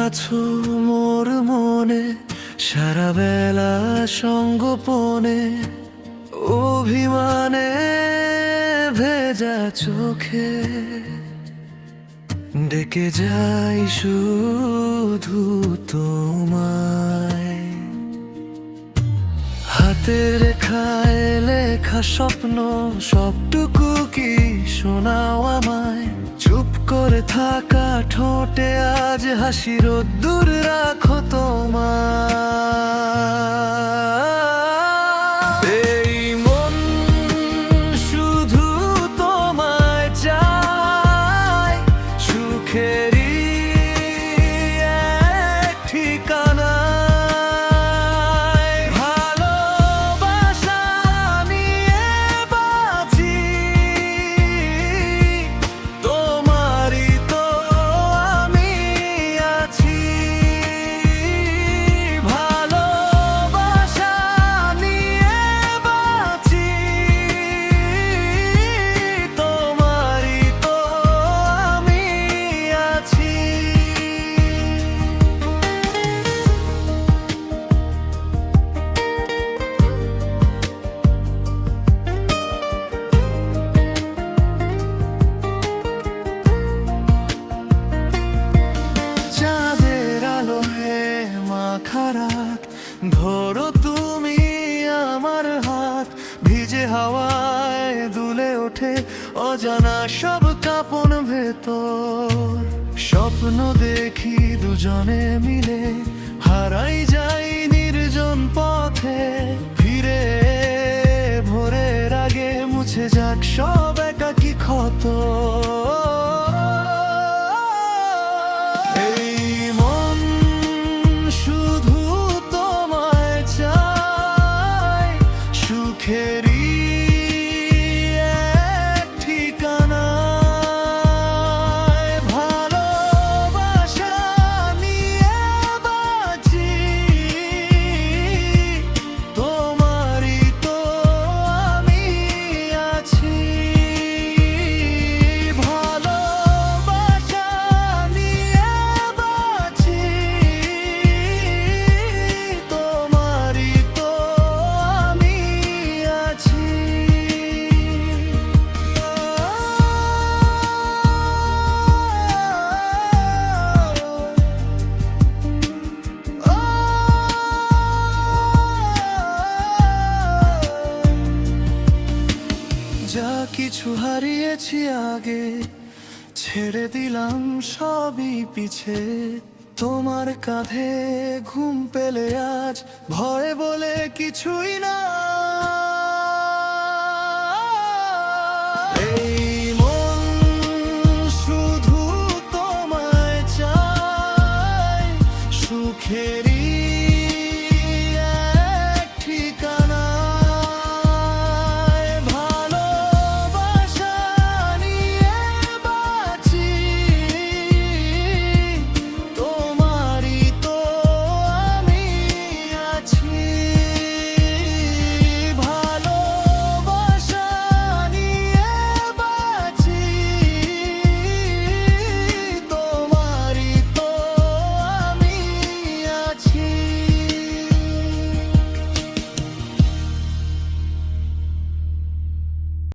আছো মোর মনে, সারা বেলা সঙ্গোপনে, অভিমানে ভেজা চোখে ডেকে যাই শুধু তোমায়। হাতে রেখায় লেখা স্বপ্ন সবটুকু কি শোনাও আমায়? চুপ করে থাকা ঠোঁটে আজ হাসি রোদ্দুর রাখো তোমার। এই মন শুধু তোমায় চায়, সুখেরই এক ঠিকানায়। ভালোবাসা নিয়ে বাঁচি, তোমারই তো আমি আছি। ভালোবাসা নিয়ে বাঁচি, তোমারই তো আমি আছি। চাঁদের আলোয় মাখা রাত, ধরো তুমি আমার হাত। ভিজে হাওয়ায় দুলে ওঠে অজানা সব কাঁপন ভেতর। স্বপ্ন দেখি দুজনে মিলে, হারাই যাই নির্জন পথে। ফিরে ভোরের আগে মুছে যাক সব একাকী ক্ষত। এই মন শুধু তোমায় চায়, সুখেরই এক ঠিকানায়। ভালোবাসা নিয়ে বাঁচি, তোমারই তো আমি আছি। ভালোবাসা নিয়ে বাঁচি, তোমারই তো আমি আছি। যা কিছু হারিয়েছি আগে, ছেড়ে দিলাম সবই পিছে। তোমার কাঁধে ঘুম পেলে আজ ভয় বলে কিছুই না। এই মন শুধু তোমায় চায়, সুখেরই